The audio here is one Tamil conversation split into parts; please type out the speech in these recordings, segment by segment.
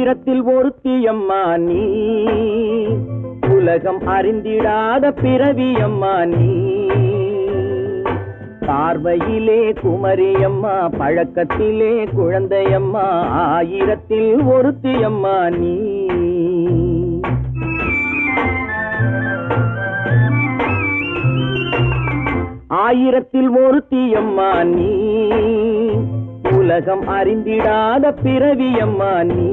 ஆயிரத்தில் ஒருத்தியம்மா நீ, உலகம் அறிந்திடாத பிறவியம்மா நீ. பார்வையிலே குமரியம்மா, பழக்கத்திலே குழந்தையம்மா, ஆயிரத்தில் ஒருத்தியம்மா நீ. ஆயிரத்தில் ஒருத்தியம்மா நீ, உலகம் அறிந்திடாத பிறவியம்மா நீ.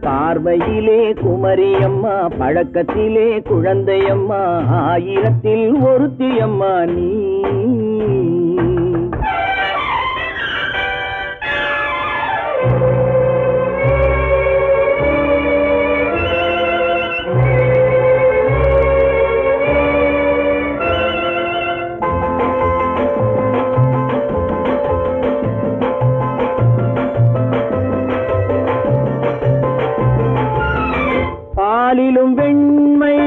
பார்வையிலே குமரியம்மா, பழக்கத்திலே குழந்தையம்மா, ஆயிரத்தில் ஒருத்தியம்மா நீ. பாலிலும் வெண்மை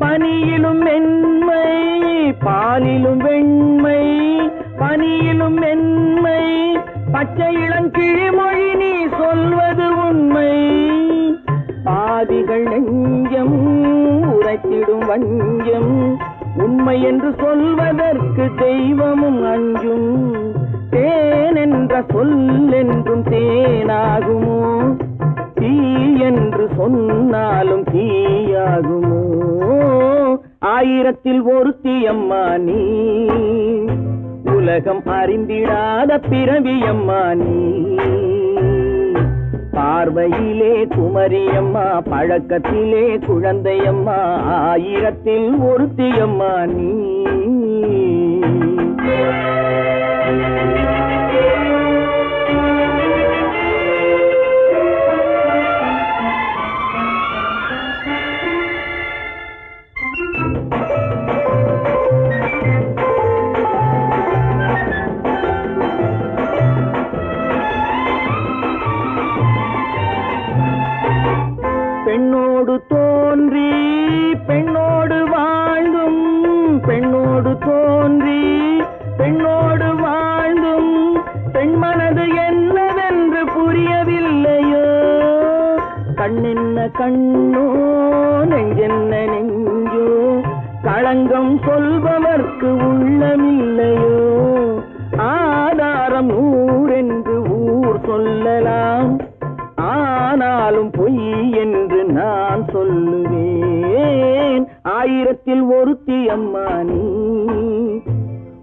பனியிலும் மென்மை, பாலிலும் வெண்மை பனியிலும் மென்மை, பச்சை இளங்கிழிமொழி நீ சொல்வது உண்மை. பாதிகள் நெஞ்சம் உரைத்திடும் வஞ்சம், உண்மை என்று சொல்வதற்கு தெய்வமும் அஞ்சும். தேன் என்ற சொல் என்றும் தேனாகுமோ, தீ என்று சொன்னாலும் தீயாகுமோ. ஆயிரத்தில் ஒருத்தியம்மா நீ, உலகம் அறிந்திடாத பிறவியம்மா நீ. பார்வையிலே குமரியம்மா, பழக்கத்திலே குழந்தையம்மா, ஆயிரத்தில் ஒருத்தியம்மா நீ. பெண்ணோடு தோன்றி பெண்ணோடு வாழ்ந்தும், பெண்ணோடு தோன்றி பெண்ணோடு வாழ்ந்தும், பெண்மனது என்னவென்று புரியவில்லையோ. கண்ணென்ன கண்ணோ, நெஞ்சென்ன நெஞ்சோ, களங்கம் சொல்பவர்க்கு உள்ளமில்லையோ. ஆதாரம் நூறென்று ஊர் சொல்லலாம், ஆனாலும் பொய் என்று நான் சொல்லுவேன். ஆயிரத்தில் ஒருத்தியம்மா நீ,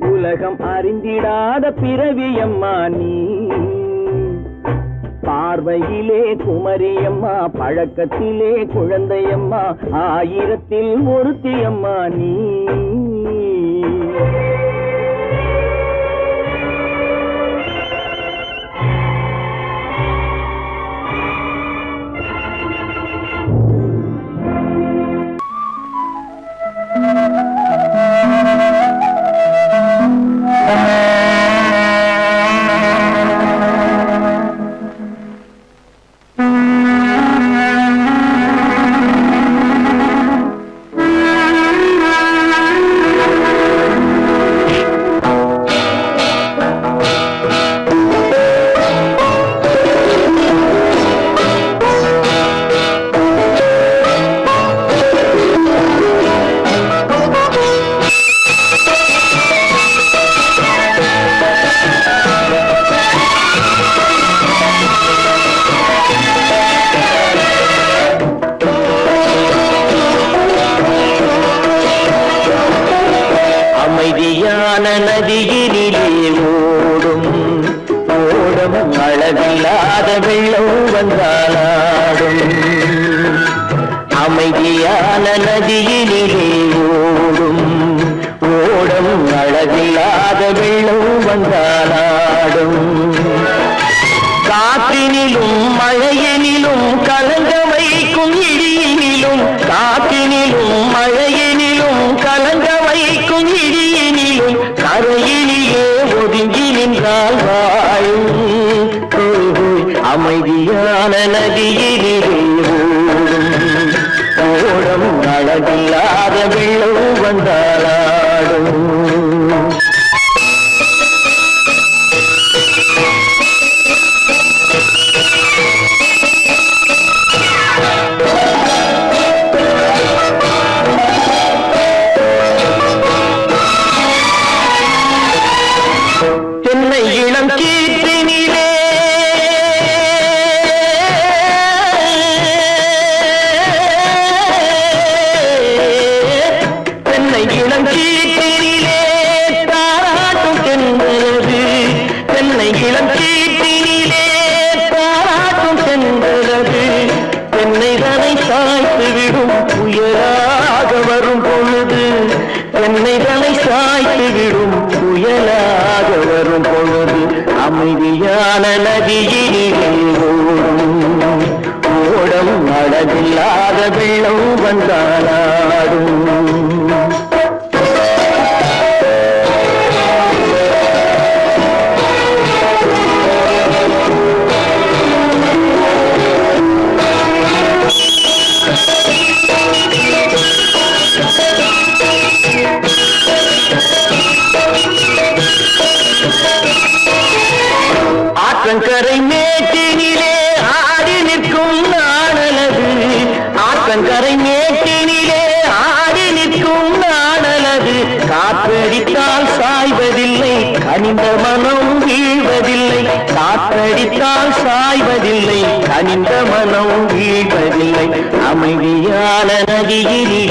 உலகம் அறிந்திடாத பிறவியம்மா நீ. பார்வையிலே குமரியம்மா, பழக்கத்திலே குழந்தையம்மா, ஆயிரத்தில் ஒருத்தியம்மா நீ. நதியினிலே ஓடும் ஓடும் அளவில்லாத வெள்ளம் வந்தாலாடும். அமைதியான நதியினிலே ஓடும் ஓடும் அளவில்லாத வெள்ளம் வந்தாலாடும். காற்றினிலும் மழையினிலும் கலங்க வைக்கும் இடியினிலும், காற்றினிலும் மழையினிலும் கலங்க வைக்கும் இடியினிலும், கரையிலேயே ஒதுங்கி நின்றால் வாழும். அமைதியான நதியினிலே ஓடும் அளவில்லாத வெள்ளம் வந்தாலாடும். நதியிலே ஓடும் அழகில்லாத வெள்ளம் வந்தாலாடும். ஆற்றங்கரை மேட்டினிலே ஆடி நிற்கும் நாணலது, ஆற்றங்கரை மேட்டினிலே ஆடி நிற்கும் நாணலது. காற்றடித்தால் சாய்வதில்லை, கனிந்த மனம் வீழ்வதில்லை. காற்றடித்தால் சாய்வதில்லை, கனிந்த மனம் வீழ்வதில்லை. அமைதியான நதியிலே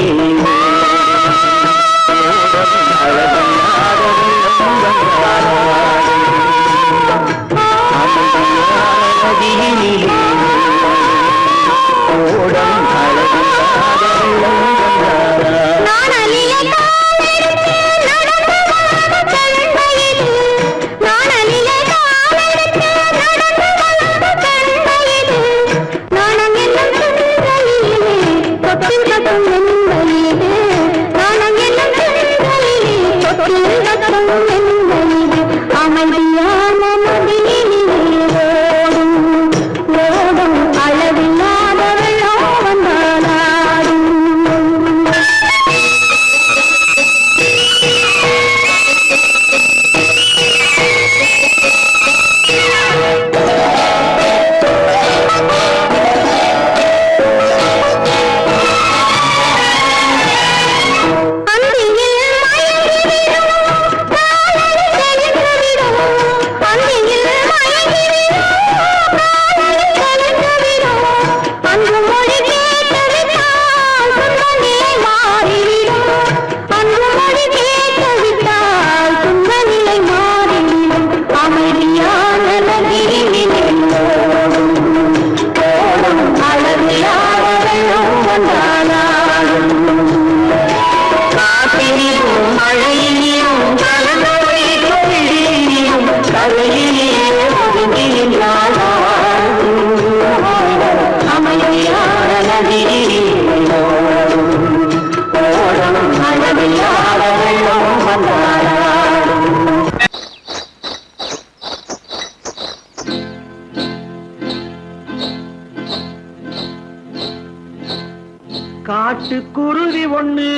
காட்டுக்குருவி ஒண்ணு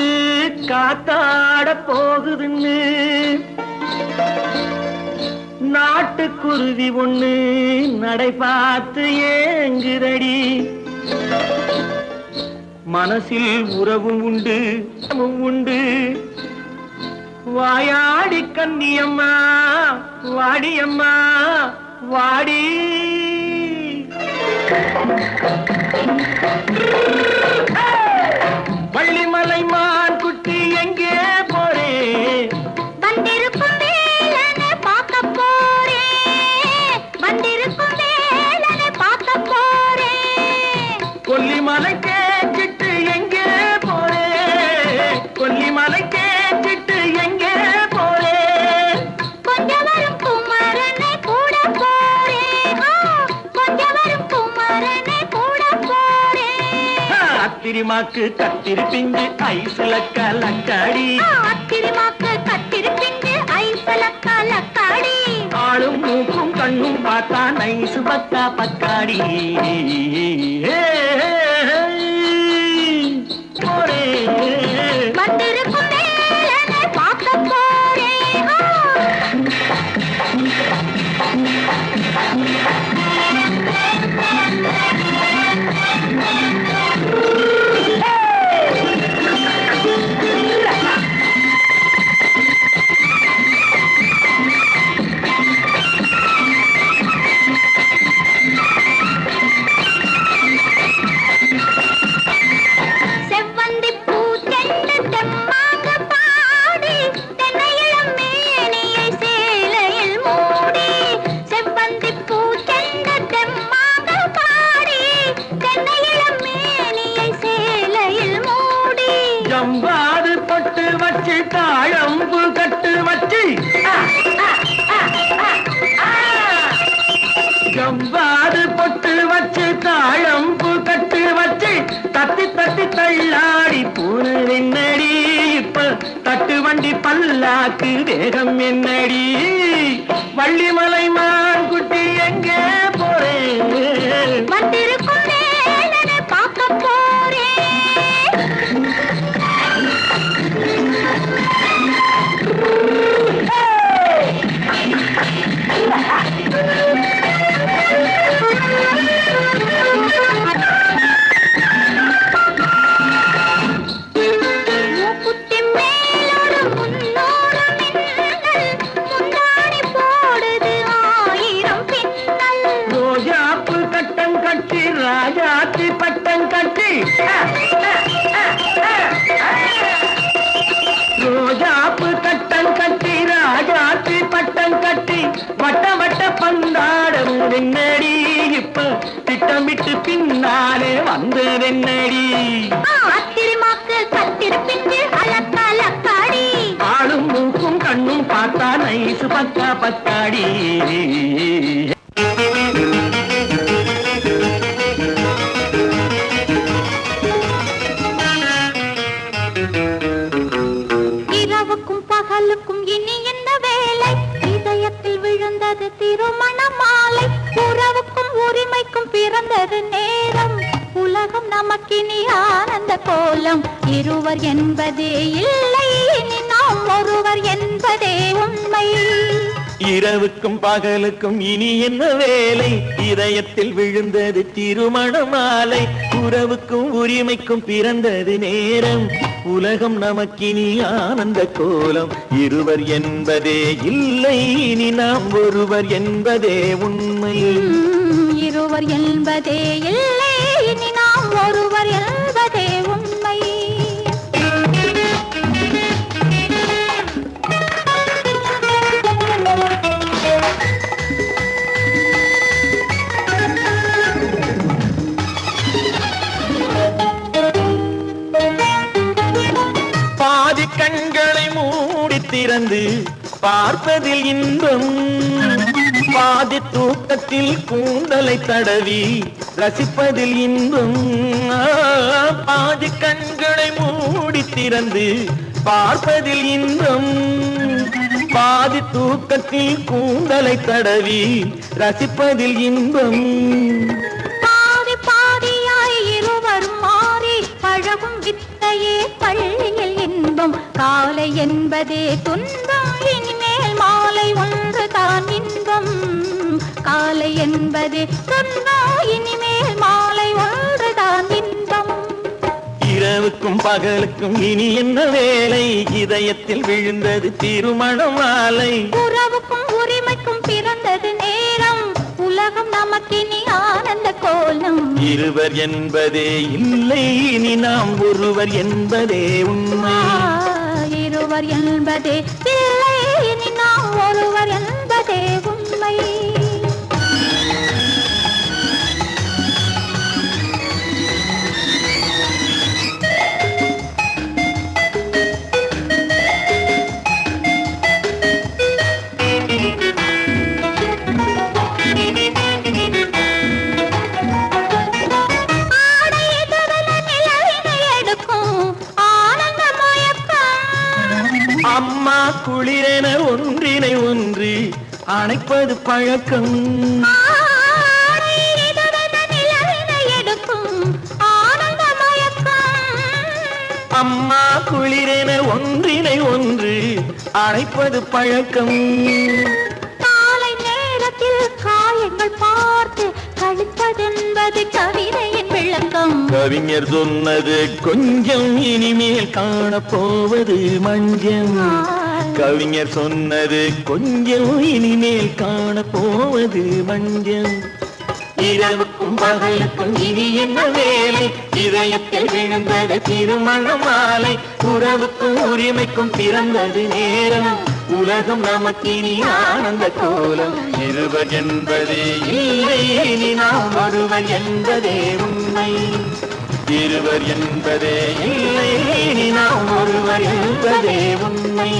காத்தாட போகுதுன்னு நாட்டுக்குருவி ஒண்ணு நடை பார்த்து ஏங்குதடி. மனசில் உறவும் உண்டு உண்டு. வாயாடி கன்னியம்மா வாடியம்மா வாடி. வள்ளிமலை மான் குட்டி எங்கே போறே? வந்திருக்கும் வேலனை பார்க்க போறே, வந்திருக்கும் வேலனை பார்க்க போறே. கொல்லிமலை கேட்டுட்டு எங்கே போறே? கொல்லிமலை கேட்டுட்டு எங்கே போறே? கொஞ்சம் வரும் குமரனை கூட போறே, கொஞ்சம் வரும் குமரனை கூட போறே. அத்திரிமாக்கு கத்திரி பிஞ்சு ஐசுல கலக்காடி, அத்திரிமாக்கு கத்திரி பிஞ்சு ஐசுல கலக்காடி. ஆளும் மூக்கும் கண்ணும் பார்த்தா நைசு பக்கா பக்காடி. போரே வந்திருக்கும் வேலனை பார்க்க போறே. பல்லாக்கு வேகம் என்னடி வள்ளிமலை மான் குட்டி எங்கே போறேன் வந்திருக்கும் வேலனை பார்க்க போறேன் மூக்குத்தி மேலோடு முன்னோடு மின்னல் முந்தாடி போடுது 1000 பின்னல் ரோஜாப்பு கட்டம் கட்டி ராஜாத்தி பட்டம் கட்டி ரோஜாப்பு கட்டம் கட்டி ராஜாத்தி பட்டம் கட்டி வட்ட வட்ட பந்தாடம் வெண்ணடி இப்ப திட்டமிட்டு பின்னாலே வந்து வெண்ணடி அத்திரிமாக்கு கத்திருப்பின்று அலக்காடி ஆளும் மூக்கும் கண்ணும் பார்த்தா நைசு பக்கா பக்காடி இரவுக்கும் பகலுக்கும் இனி என்ன வேலை இதயத்தில் விழுந்தது திருமண மாலை உறவுக்கும் உரிமைக்கும் பிறந்தது நேரம் உலகம் நமக்கினி ஆனந்த கோலம் இருவர் என்பதே இல்லை இனி நாம் ஒருவர் என்பதே உண்மை இரவுக்கும் பகலுக்கும் இனி என்ன வேலை இதயத்தில் விழுந்தது திருமண மாலை உறவுக்கும் உரிமைக்கும் பிறந்தது நேரம் உலகம் நமக்கினி ஆனந்த கோலம் இருவர் என்பதே இல்லை இனி நாம் ஒருவர் என்பதே உண்மை இருவர் என்பதே இல்லை இனி நாம் ஒருவர் என்பதே உண்மை பாதி கண்களை மூடி திறந்து பார்ப்பதில் இன்பம் பாதி தூக்கத்தில் கூந்தலை தடவி ரசிப்பதில் இன்பம் பாதி கண்களை மூடி திறந்து பார்ப்பதில் இன்பம் பாதி தூக்கத்தில் கூந்தலை தடவி ரசிப்பதில் இன்பம் பாதி பாதியாய் இருவரும் மாறி பழகும் வித்தையே பள்ளியில் இன்பம் காலை என்பதே துன்பம் இனிமேல் மாலை ஒன்று தான் இன்பம் காலை என்பதே துன்பம் இனிமேல் மாலை ஒன்று தான் இன்பம் இரவுக்கும் பகலுக்கும் இனி என்ன வேலை இதயத்தில் விழுந்தது திருமண மாலை உறவுக்கும் உரிமைக்கும் பிறந்தது நேரம் உலகம் நமக்கினி ஆனந்த கோலம் இருவர் என்பதே இல்லை இனி நாம் ஒருவர் என்பதே உண்மை இருவர் என்பதே இல்லை இனி நாம் ஒருவர் என்பதே உண்மை அம்மா குளிரென ஒன்றினை ஒன்று அணைப்பது பழக்கம் அம்மா குளிரென ஒன்றினை ஒன்று அணைப்பது பழக்கம் காலை நேரத்தில் காயங்கள் பார்த்து கழிப்பதென்பது கவிதையின் விளக்கம் கவிஞர் சொன்னது கொஞ்சம் இனிமேல் காணப்போவது மஞ்சம் கவிஞர் சொன்னது கொஞ்சம் இனிமேல் காணப்போவது மஞ்சம் இரவுக்கும் பகலுக்கும் இனி என்ன வேலை இதயத்தில் விழுந்தது திருமண மாலை உறவுக்கும் உரிமைக்கும் பிறந்தது நேரம் உலகம் நமக்கினி ஆனந்த கோலம் இருவர் என்பதே இல்லை இனி நாம் ஒருவர் என்பதே உண்மை இருவர் என்பதே இல்லை இனி நாம் ஒருவர் என்பதே உண்மை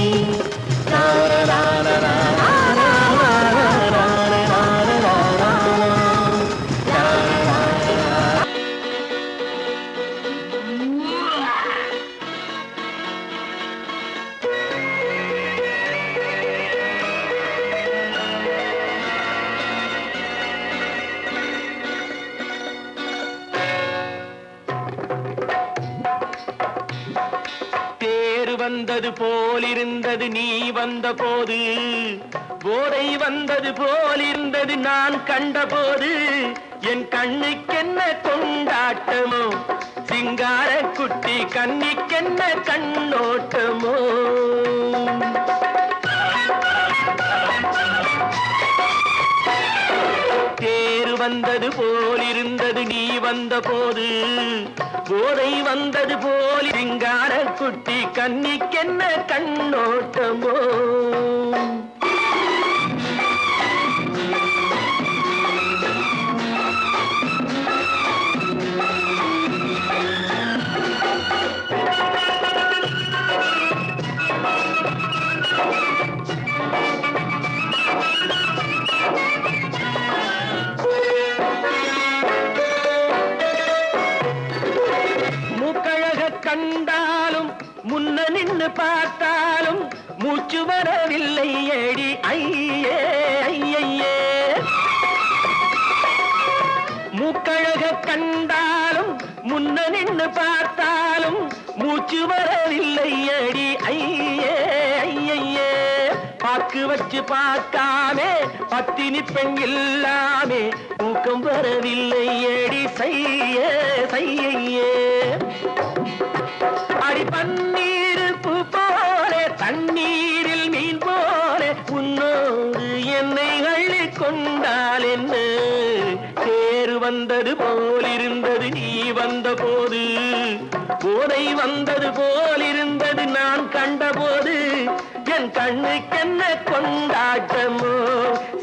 வந்தது போலிருந்தது நீ வந்த போது, போதை வந்தது போலிருந்தது நான் கண்டபோது, என் கண்ணுக்கென்ன கொண்டாட்டமோ, சிங்கார குட்டி கண்ணிக்கென்ன கண்ணோட்டமோ. தேரு வந்தது போலிருந்தது நீ வந்த போது, போதை வந்தது போல் சிங்கார குட்டி கண்ணிக்கென்ன கண்ணோட்டமோ. கண்டாலும் முன்ன நின்னு பார்த்தாலும் மூச்சு வரவில்லை ஏடி ஐயே ஐயே. மூக்கழக கண்டாலும் முன்ன நின்னு பார்த்தாலும் மூச்சு வரவில்லை ஏடி ஐயே ஐயே. பாக்கு வச்சு பார்க்காமே பத்தினி பெண் இல்லாமே தூக்கம் வரவில்லை ஏடி செய்யே செய்யே. அடி பன்னீர் பூ போல தண்ணீரில் மீன் போல உன்னோடு என்னை அள்ளி கொண்டால் என்ன. தேர் வந்தது போலிருந்தது நீ வந்த போது, போதை வந்தது போலிருந்தது நான் கண்டபோது, என் கண்ணுக்கென்ன கொண்டாட்டமோ,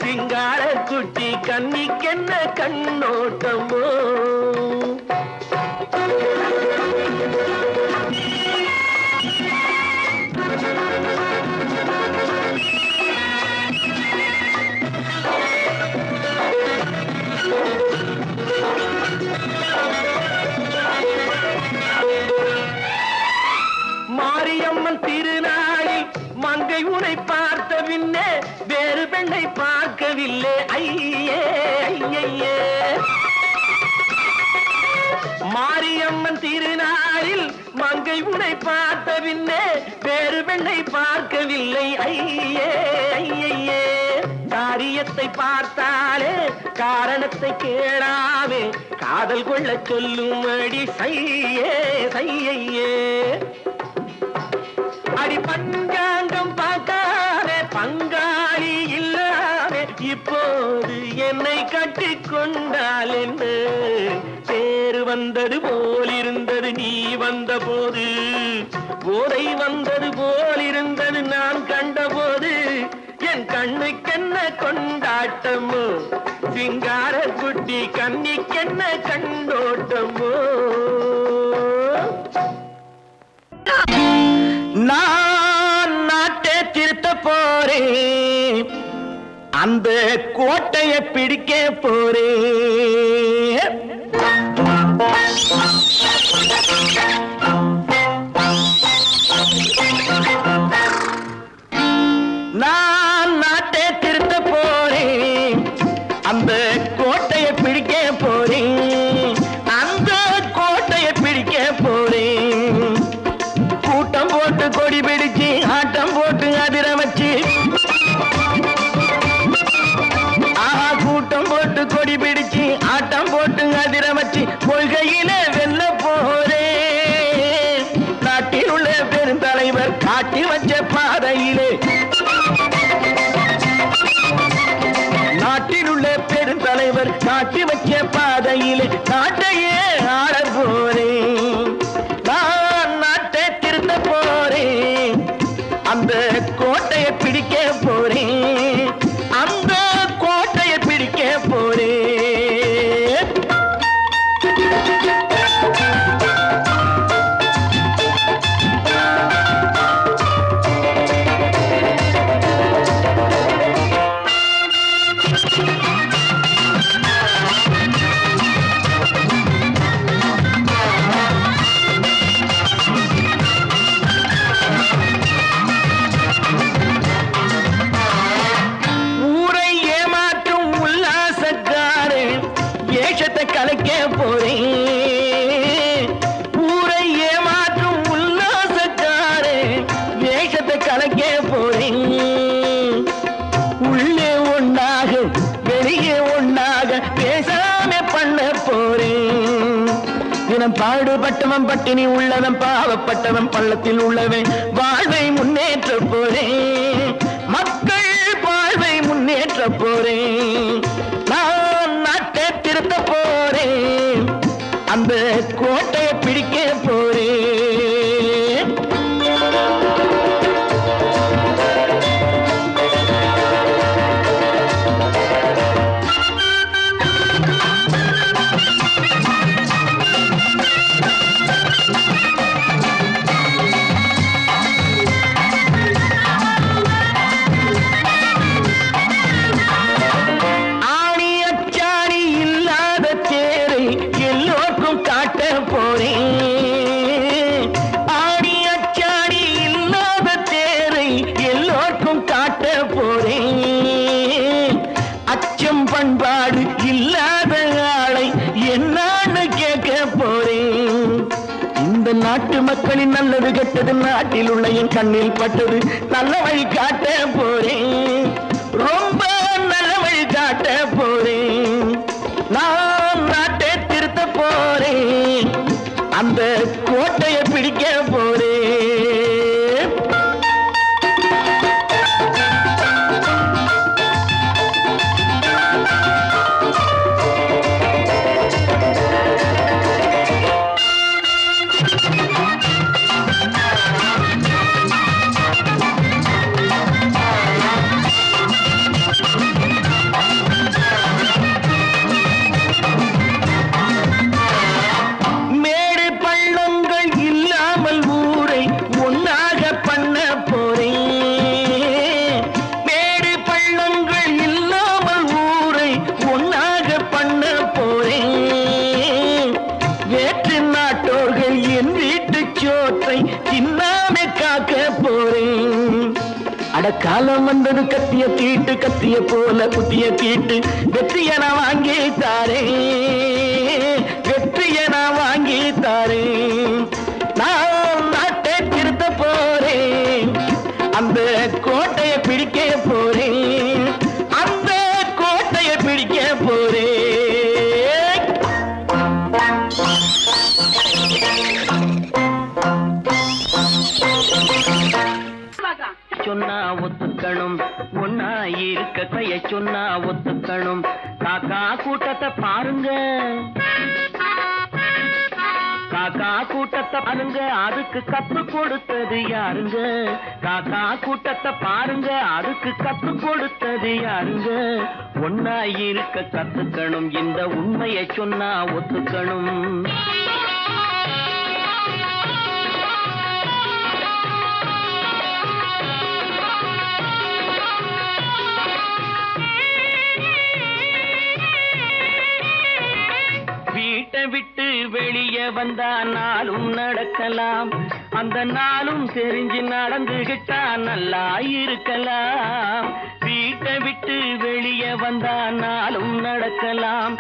சிங்கார குட்டி கண்ணிக்கென்ன கண்ணோட்டமோ. மாரியம்மன் திருநாளில் மங்கை உனை பார்த்த பின்னே வேறு பெண்ணை பார்க்கவில்லை ஐயே ஐயே. மாரியம்மன் திருநாளில் மங்கை உனை பார்த்த பின்னே வேறு பெண்ணை பார்க்கவில்லை ஐயே ஐயே. காரியத்தை பார்த்தாலே காரணத்தை கேளாமே காதல் கொள்ள சொல்லும் அடி சையே சையே. அடி பஞ்சாங்கம் பார்க்காதே பங்காளி இல்லாமே இப்போது என்னை கட்டி கொண்டால் என்று. தேர் வந்தது போலிருந்தது நீ வந்த போது, போதை வந்தது போலிருந்தது நான் கண்டபோது, என் கண்ணுக்கென்ன கொண்டாட்டமோ, சிங்கார குட்டி கண்ணிக்கென்ன கண்ணோட்டமோ. நான் நாட்டை திருத்த போறேன், அந்த கோட்டையை பிடிக்க போறேன். நான் நாட்டை திருத்த போறேன், அந்த கோட்டையை பிடிக்க போறேன், அந்த கோட்டையை பிடிக்க போறேன். கூட்டம் போட்டு கொடி பிடிச்சு ஆட்டம் போட்டு அதிர வச்சு, கூட்டம் போட்டு கொடி பிடிச்சு ஆட்டம் போட்டு அதிர வச்சு கொள்கையில வெல்ல போறேன். நாட்டில் உள்ள பெருந்தலைவர் காட்டி வச்ச பாதையிலே, நாட்டில் உள்ள பெருந்தலைவர் காட்டி வச்ச பாதையிலே நாட்டையே ஆள போறேன். நான் நாட்டை திருத்த போறேன், அந்த கோட்டையை பிடிக்க போறேன், அந்த கோட்டையை பிடிக்க போறேன். கலைக்க போறேன், ஊரை ஏமாற்றும் உல்லாசக்காரே தினம் பாடுபட்டவன் பட்டினி உள்ளவன் பாவப்பட்டவன் பள்ளத்தில் உள்ளவன் வாழ்வை முன்னேற்ற போறேன், மக்கள் வாழ்வை முன்னேற்ற போறேன், நான் நாட்டை திருத்த போறேன், அந்த கோட்டையை பிடிக்க போறேன். பண்பாடு இல்லாத ஆளை என்னான்னு கேட்க போறேன். இந்த நாட்டு மக்களின் நல்லது கெட்டது நாட்டில் உள்ள என் கண்ணில் பட்டது நல்ல வழி காட்ட போறேன், ரொம்ப நல்ல வழி காட்ட போறேன், நான் நாட்டை திருத்த போறேன், அந்த கோட்டையை பிடிக்க போறேன். காலம் வந்தது கத்திய தீட்டு, கத்திய போல குத்திய தீட்டு, வெற்றிய நான் வாங்கி தாரேன், வெற்றிய நான் வாங்கி தாரேன், நான் நாட்டை திருத்த போறேன், அந்த கோட்டையை பிடிக்க போறேன், அந்த கோட்டையை பிடிக்க போறேன். சொன்னா ஒத்துக்கணும், ஒன்னா இருக்க கைய சொன்னா ஒத்துக்கணும், காக்கா கூட்டத்தை பாருங்க, காக்கா கூட்டத்தை பாருங்க, அதுக்கு கத்து கொடுத்தது யாருங்க, காக்கா கூட்டத்தை பாருங்க, அதுக்கு கத்து கொடுத்தது யாருங்க, ஒன்னா இருக்க கத்துக்கணும், இந்த உண்மையை சொன்னா ஒத்துக்கணும். வீட்டை விட்டு வெளியே வந்தா நாளும் நடக்கலாம், அந்த நாளும் தெரிஞ்சு நடந்துகிட்டா நல்லா இருக்கலாம். வீட்டை விட்டு வெளியே வந்தா நாளும் நடக்கலாம்,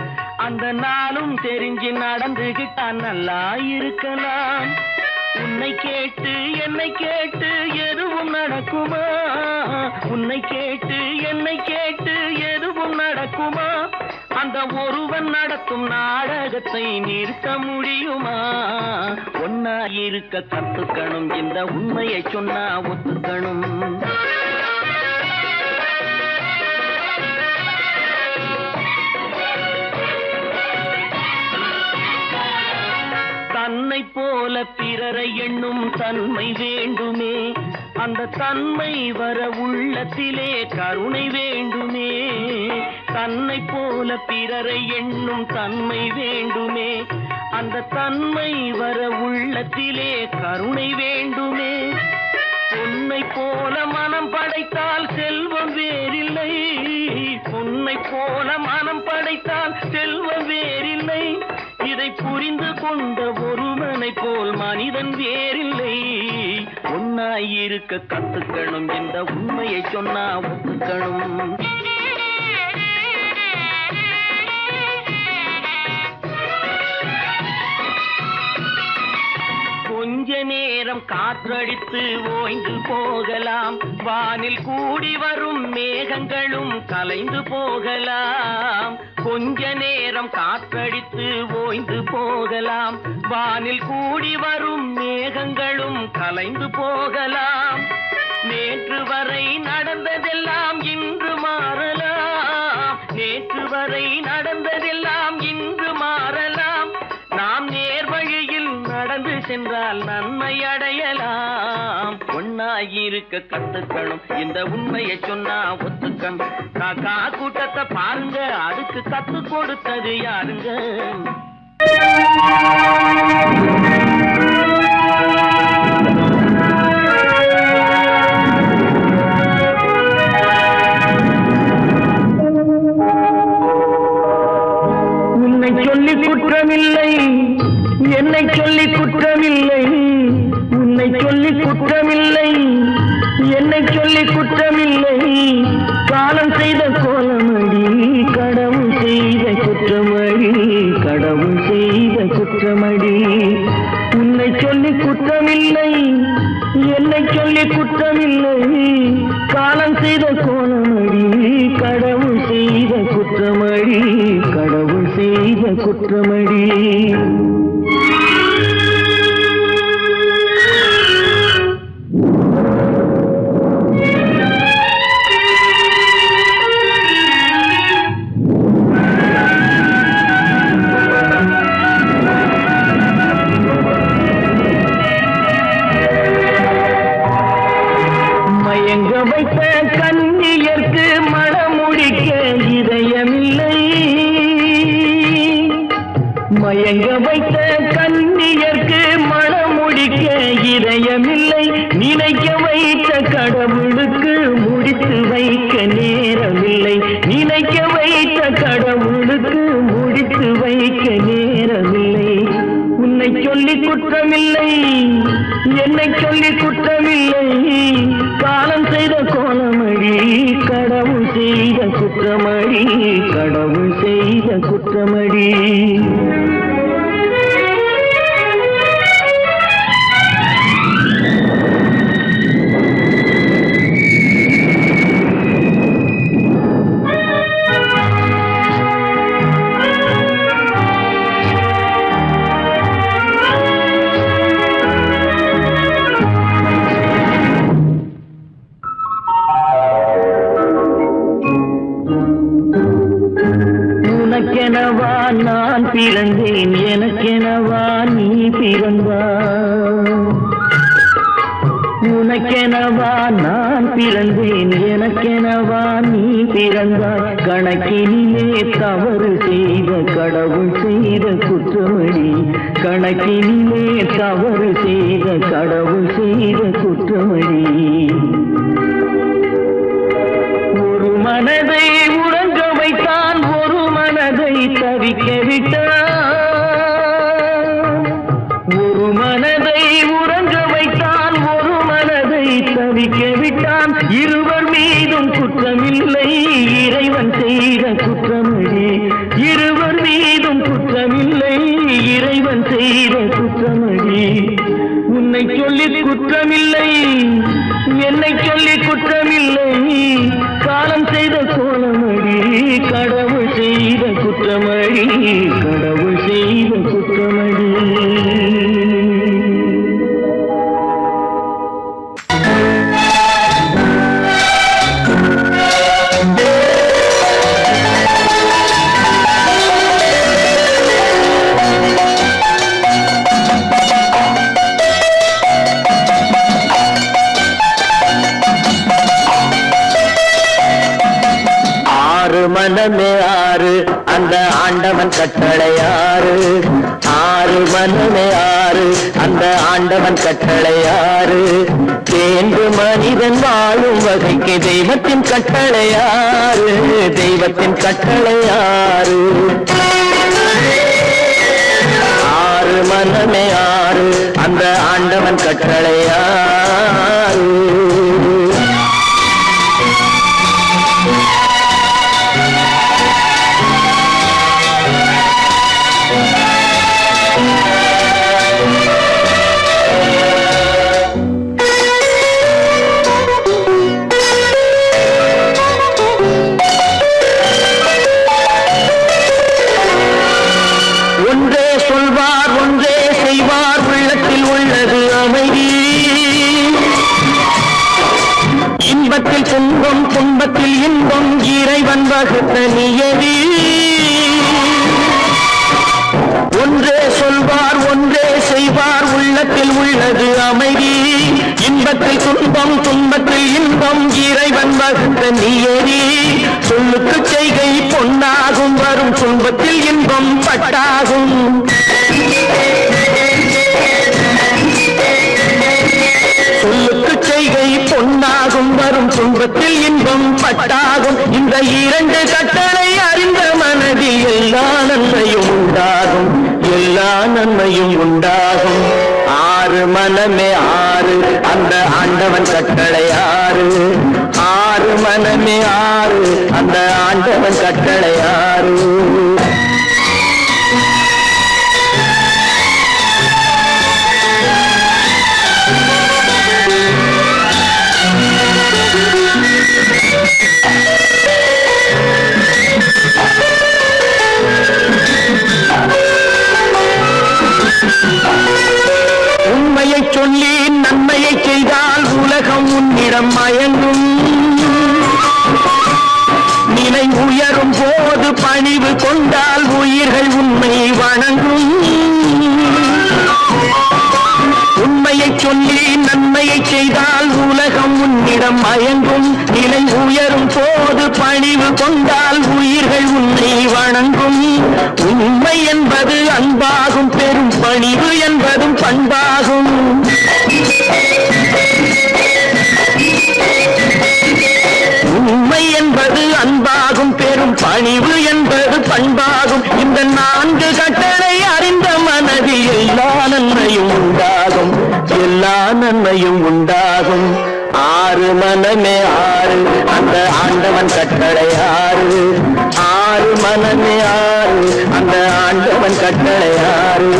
அந்த நாளும் தெரிஞ்சு நடந்துகிட்டா நல்லா இருக்கலாம். உன்னை கேட்டு என்னை கேட்டு எதுவும் நடக்குமா, உன்னை கேட்டு என்னை கேட்டு எதுவும் நடக்குமா, அந்த ஒருவன் நடத்தும் நாடகத்தை நிறுத்த முடியுமா, ஒன்னா இருக்க கத்துக்கணும், இந்த உண்மையை சொன்னா ஒத்துக்கணும். தன்னை போல பிறரை எண்ணும் தன்மை வேண்டுமே, அந்த தன்மை வர உள்ளத்திலே கருணை வேண்டுமே, தன்னை போல பிறரை எண்ணும் தன்மை வேண்டுமே, அந்த தன்மை வர உள்ளத்திலே கருணை வேண்டுமே. பொன்னை போல மனம் படைத்தால் செல்வம் வேறில்லை, பொன்னை போல மனம் படைத்தால் செல்வம் வேறில்லை, இதை புரிந்து கொண்ட ஒருவனை போல் மனிதன் வேறில்லை, ஒன்னாயிருக்க கத்துக்கணும், இந்த உண்மையை சொன்னா ஒத்துக்கணும். கொஞ்ச நேரம் நேரம் காற்றடித்து ஓய்ந்து போகலாம், வானில் கூடி வரும் மேகங்களும் கலைந்து போகலாம். கொஞ்ச நேரம் காற்றடித்து ஓய்ந்து போகலாம், வானில் கூடி வரும் மேகங்களும் கலைந்து போகலாம். நேற்று வரை நடந்ததெல்லாம் இன்று மாறலாம், நேற்று வரை நடந்ததெல்லாம் இன்று மாறலாம். நாம் நேர் வழியில் நடந்து சென்றால் நன்மை அடையலாம். ஒன்னாயிருக்க கத்துக்கணும், இந்த உண்மையை சொன்னா ஒத்துக்கணும். காக்கா கூட்டத்தை பாருங்க, அதுக்கு கத்து கொடுத்தது யாருங்க? உன்னை சொல்லி குற்றமில்லை, என்னை சொல்லி குற்றமில்லை, உன்னை சொல்லி குற்றமில்லை, என்னை சொல்லி குற்றமில்லை. காலம் செய்த கோலமடி, கடவுள் செய்த குற்றமடி, கடவுள் செய்த குற்றமடி. உன்னை சொல்லி குற்றமில்லை, என்னை சொல்லி குற்றமில்லை. காலம் செய்த கோலமடி, கடவுள் செய்த குற்றமடி, கடவுள் செய்த குற்றமடி. மயங்க வைத்த கண்ணியர்க்கு மனமுடிக்க இதயமில்லை, மயங்க வைத்த கண்ணியர்க்கு மனமுடிக்க இதயமில்லை. நினைக்க வைத்த கடவுளுக்கு முடித்து வைக்க நேரமில்லை, நினைக்க வைத்த கடவுளுக்கு முடித்து வைக்க நேரமில்லை. உன்னை சொல்லி குற்றமில்லை, என்னை சொல்லி குற்றமில்லை. காலம் செய்த கோலமடி, கடவுள் செய்த குற்றமடி, கடவுள் செய்த குற்றமடி. உனக்கெனவா நான் பிறந்தேன், எனக்கெனவா நீ பிறந்தாய். உனக்கெனவா நான் பிறந்தேன், எனக்கெனவா நீ பிறந்தாய். கணக்கினிலே தவறு செய்த கடவுள் செய்த குற்றமடி, கணக்கினிலே தவறு செய்த கடவுள் செய்த குற்றமடி. ஒரு மனதை உறங்க வைத்தான், ஒரு மனதை தவிக்க விட்டான். ஒரு மனதை உறங்க வைத்தான், ஒரு மனதை தவிக்க விட்டான். இருவர் மீதும் குற்றமில்லை, இறைவன் செய்த குற்றமடி. இருவர் மீதும் குற்றமில்லை, இறைவன் செய்த குற்றமடி. உன்னை சொல்லி குற்றமில்லை, என்னை சொல்லி குற்றமில்லை. காலம் செய்த கோலமடி, கடவுள் செய்த குற்றமடி, கடவுள் செய்த குற்றமடி. மனமே ஆறு, அந்த ஆண்டவன் கட்டளையாறு. ஆறு மனமே ஆறு, அந்த ஆண்டவன் கட்டளையாறு. தேர்ந்து மனிதன் வாழும் வகைக்கு தெய்வத்தின் கட்டளையாறு, தெய்வத்தின் கட்டளையாறு. ஆறு மனமே ஆறு, அந்த ஆண்டவன் கட்டளையாறு. இறைவன் வகுத்த நியதி. ஒன்றே சொல்வார் ஒன்றே செய்வார், உள்ளத்தில் உள்ளது அமைதி. இன்பத்தில் துன்பம் துன்பத்தில் இன்பம், இறைவன் வகுத்த நியதி. சொல்லுக்கு செய்கை பொன்னாகும், வரும் துன்பத்தில் இன்பம் பட்டாகும். சொல்லுக்கு செய்கை பொன்னாகும், வரும் துன்பத்தில் இன்பம் பட்டாகும். இந்த இரண்டு கட்டளை அறிந்த மனதில் எல்லா நன்மையும் உண்டாகும், எல்லா நன்மையும் உண்டாகும். ஆறு மனமே ஆறு, அந்த ஆண்டவன் கட்டளை ஆறு. ஆறு மனமே ஆறு, அந்த ஆண்டவன் கட்டளை ஆறு. உண்மையை சொல்லி நன்மையை செய்தால் உலகம் உன்னிடம் மயங்கும். நிலை உயரும் போது பணிவு கொண்டால் உயிர்கள் உண்மை வணங்கும். உண்மையை சொல்லி நன்மையை செய்தால் உலகம் உன்னிடம் மயங்கும். நிலை உயரும் போது பணிவு கொண்டால் உயிர்கள் உன்னை வணங்கும். உண்மை என்பது அன்பாகும், பெரும் பணிவு என்பதும் பண்பாகும். உண்மை என்பது அன்பாகும், பெரும் பணிவு என்பது பண்பாகும். இந்த நான்கு கட்டளை அறிந்த மனதில் எல்லா நன்மையும் உண்டாகும், எல்லா நன்மையும் உண்டாகும். ஆறு மனமே ஆறு, அந்த ஆண்டவன் கட்டளை ஆறு. ஆறு மனமே ஆறு, அந்த ஆண்டவன் கட்டளை ஆறு.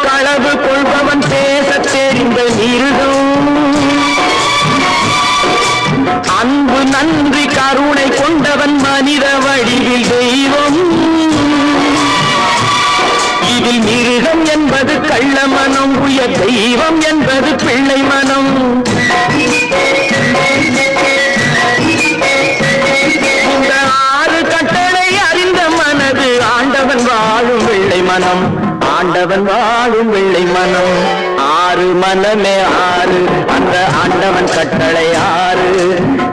களவு கொள்பவன் பேச தெரிந்த மிருகம். அன்பு நன்றி கருணை கொண்டவன் மனித வடிவில் தெய்வம். இதில் மிருகம் என்பது கள்ள மனம், உயர் தெய்வம் என்பது பிள்ளை மனம். இந்த ஆறு கட்டளை அறிந்த மனது ஆண்டவன் வாழும் வெள்ளை மனம், ஆண்டவன் வாழும் வெள்ளை மனம். ஆறு மனமே ஆறு, அந்த ஆண்டவன் கட்டளை ஆறு.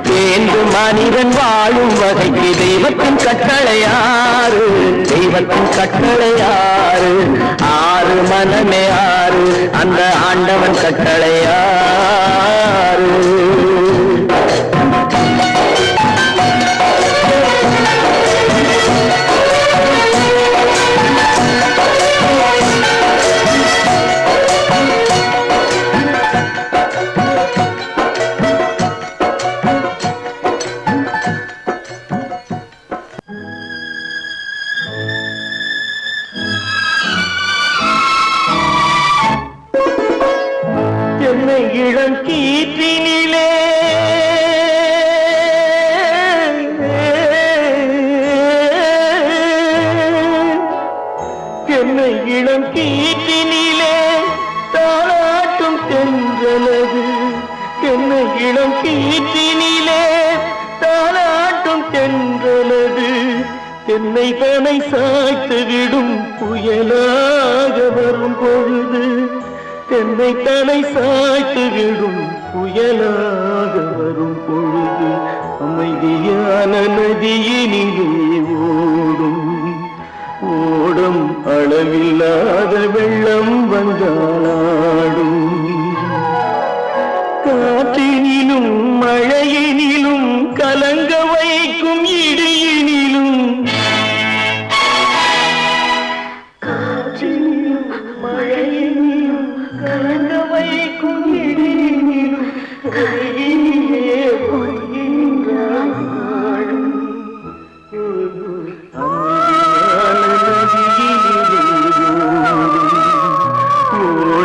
தேர்ந்து மனிதன் வாழும் வகைக்கு தெய்வத்தின் கட்டளை ஆறு, தெய்வத்தின் கட்டளை ஆறு. ஆறு மனமே ஆறு, அந்த ஆண்டவன் கட்டளை ஆறு. இளம் கீற்றினிலே என்னை இளம் கீற்றினிலே தாளாட்டும் தென்றலது. என்னை இளம் கீற்றினிலே தாளாட்டும் தென்றலது. என்னை தனை சாய்த்து விடும் புயலாக வரும் பொழுது, என்னை தலை சாய்த்து விடும் புயலாக வரும் பொழுது, அமைதியான நதியினிலே ஓடும் ஓடும் அளவில்லாத வெள்ளம் வந்தாடும். காற்றினிலும் மழையினிலும் கலங்க வைக்கும் இடியினிலும், காற்றினிலும் மழையினிலும் கலங்க வைக்கும் இடியினிலும் கையிலே ஒழுகின்றான் வாழும். அமைதியான நதியினிலே ஓடும்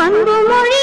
அன்பு மொழி